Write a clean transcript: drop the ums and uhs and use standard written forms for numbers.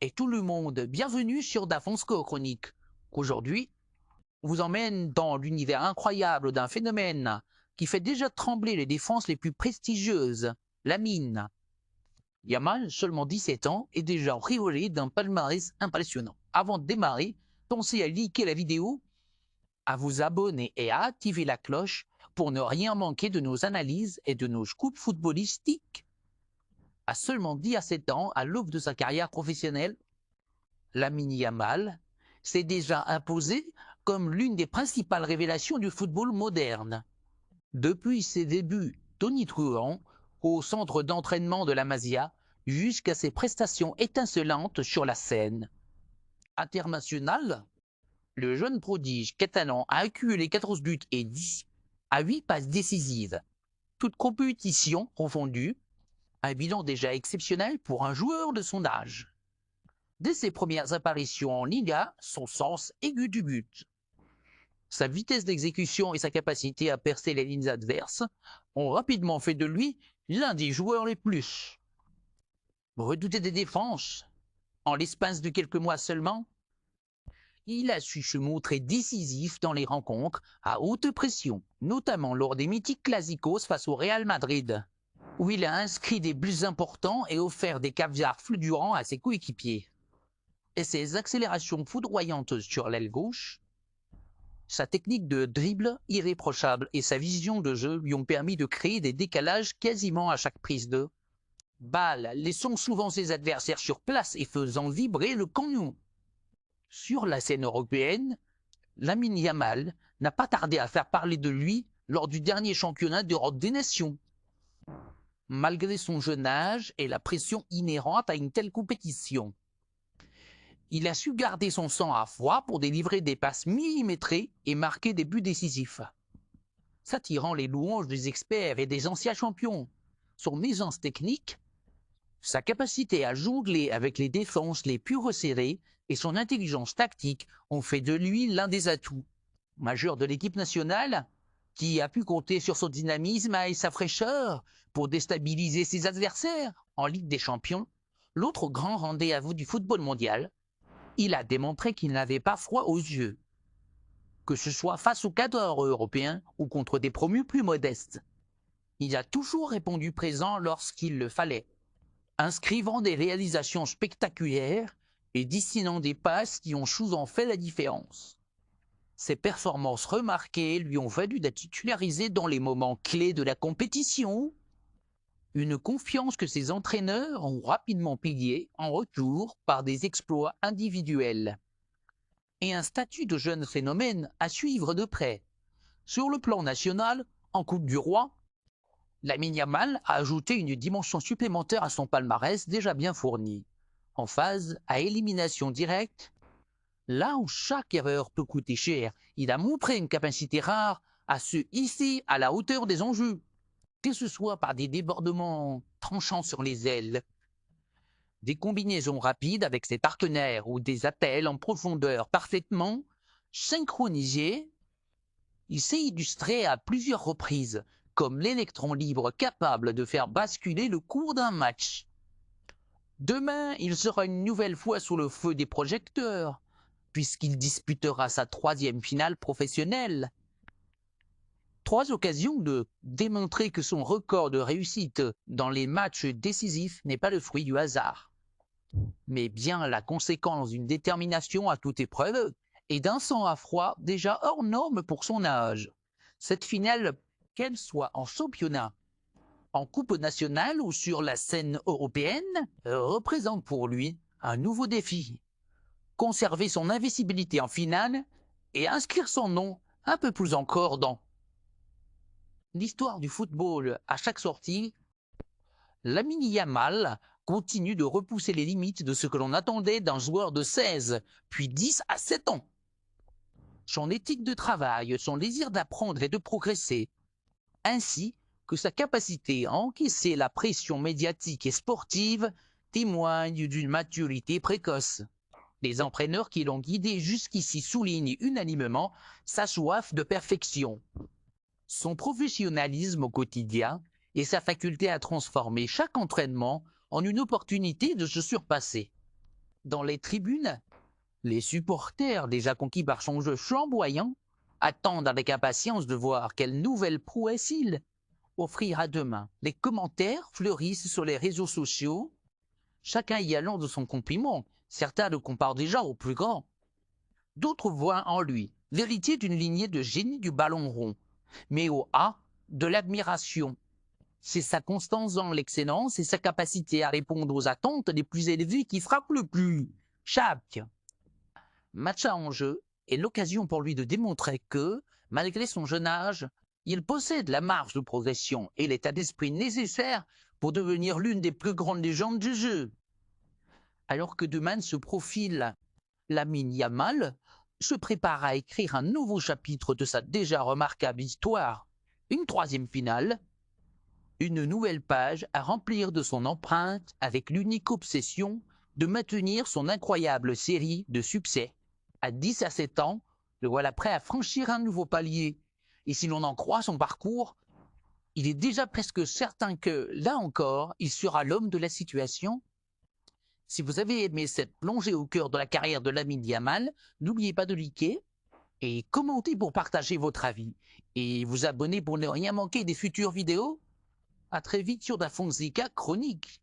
et tout le monde, bienvenue sur Dafonsco Chronique. Aujourd'hui, on vous emmène dans l'univers incroyable d'un phénomène qui fait déjà trembler les défenses les plus prestigieuses, Lamine Yamal, seulement 17 ans, est déjà rigolé d'un palmarès impressionnant. Avant de démarrer, pensez à liker la vidéo, à vous abonner et à activer la cloche pour ne rien manquer de nos analyses et de nos scoops footballistiques. À seulement 10 à 7 ans, à l'aube de sa carrière professionnelle, Lamine Yamal s'est déjà imposé comme l'une des principales révélations du football moderne. Depuis ses débuts tonitruants au centre d'entraînement de la Masia jusqu'à ses prestations étincelantes sur la scène internationale, le jeune prodige catalan a accumulé 14 buts et 10 à 8 passes décisives, toutes compétitions confondues, un bilan déjà exceptionnel pour un joueur de son âge. Dès ses premières apparitions en Liga, son sens aigu du but, sa vitesse d'exécution et sa capacité à percer les lignes adverses ont rapidement fait de lui l'un des joueurs les plus redoutés des défenses. En l'espace de quelques mois seulement, il a su se montrer décisif dans les rencontres à haute pression, notamment lors des mythiques Clásicos face au Real Madrid, où il a inscrit des buts importants et offert des caviars fulgurants à ses coéquipiers. Et ses accélérations foudroyantes sur l'aile gauche, sa technique de dribble irréprochable et sa vision de jeu lui ont permis de créer des décalages quasiment à chaque prise de balle, laissant souvent ses adversaires sur place et faisant vibrer le canon. Sur la scène européenne, Lamine Yamal n'a pas tardé à faire parler de lui lors du dernier championnat d'Europe des Nations. Malgré son jeune âge et la pression inhérente à une telle compétition, il a su garder son sang-à-froid pour délivrer des passes millimétrées et marquer des buts décisifs. S'attirant les louanges des experts et des anciens champions, son aisance technique, sa capacité à jongler avec les défenses les plus resserrées et son intelligence tactique ont fait de lui l'un des atouts majeurs de l'équipe nationale, qui a pu compter sur son dynamisme et sa fraîcheur pour déstabiliser ses adversaires en Ligue des Champions, l'autre grand rendez-vous du football mondial. Il a démontré qu'il n'avait pas froid aux yeux, que ce soit face aux cadres européens ou contre des promus plus modestes. Il a toujours répondu présent lorsqu'il le fallait, inscrivant des réalisations spectaculaires et dessinant des passes qui ont souvent fait la différence. Ses performances remarquées lui ont valu d'être titularisé dans les moments clés de la compétition, une confiance que ses entraîneurs ont rapidement payée en retour par des exploits individuels, et un statut de jeune phénomène à suivre de près. Sur le plan national, en Coupe du Roi, Lamine Yamal a ajouté une dimension supplémentaire à son palmarès déjà bien fourni. En phase à élimination directe, là où chaque erreur peut coûter cher, il a montré une capacité rare à se hisser à la hauteur des enjeux, que ce soit par des débordements tranchants sur les ailes, des combinaisons rapides avec ses partenaires ou des appels en profondeur parfaitement synchronisés. Il s'est illustré à plusieurs reprises comme l'électron libre capable de faire basculer le cours d'un match. Demain, il sera une nouvelle fois sous le feu des projecteurs, puisqu'il disputera sa 3e finale professionnelle. 3 occasions de démontrer que son record de réussite dans les matchs décisifs n'est pas le fruit du hasard, mais bien la conséquence d'une détermination à toute épreuve et d'un sang-froid déjà hors norme pour son âge. Cette finale, qu'elle soit en championnat, en coupe nationale ou sur la scène européenne, représente pour lui un nouveau défi. Conserver son invincibilité en finale et inscrire son nom un peu plus encore dans l'histoire du football. À chaque sortie, Lamine Yamal continue de repousser les limites de ce que l'on attendait d'un joueur de 16, puis 10 à 7 ans. Son éthique de travail, son désir d'apprendre et de progresser, ainsi que sa capacité à encaisser la pression médiatique et sportive témoignent d'une maturité précoce. Les entraîneurs qui l'ont guidé jusqu'ici soulignent unanimement sa soif de perfection, son professionnalisme au quotidien et sa faculté à transformer chaque entraînement en une opportunité de se surpasser. Dans les tribunes, les supporters, déjà conquis par son jeu flamboyant, attendent avec impatience de voir quelle nouvelle prouesse il offrira demain. Les commentaires fleurissent sur les réseaux sociaux, chacun y allant de son compliment. Certains le comparent déjà au plus grand. D'autres voient en lui l'héritier d'une lignée de génie du ballon rond, mais au A, de l'admiration. C'est sa constance dans l'excellence et sa capacité à répondre aux attentes les plus élevées qui frappent le plus. Chaque match à enjeu est l'occasion pour lui de démontrer que, malgré son jeune âge, il possède la marge de progression et l'état d'esprit nécessaire pour devenir l'une des plus grandes légendes du jeu. Alors que demain se profile, Lamine Yamal se prépare à écrire un nouveau chapitre de sa déjà remarquable histoire. Une troisième finale, une nouvelle page à remplir de son empreinte avec l'unique obsession de maintenir son incroyable série de succès. À 10 à 7 ans, le voilà prêt à franchir un nouveau palier. Et si l'on en croit son parcours, il est déjà presque certain que, là encore, il sera l'homme de la situation. Si vous avez aimé cette plongée au cœur de la carrière de Lamine Yamal, n'oubliez pas de liker et commenter pour partager votre avis. Et vous abonner pour ne rien manquer des futures vidéos. À très vite sur Da Fonseca Chronique.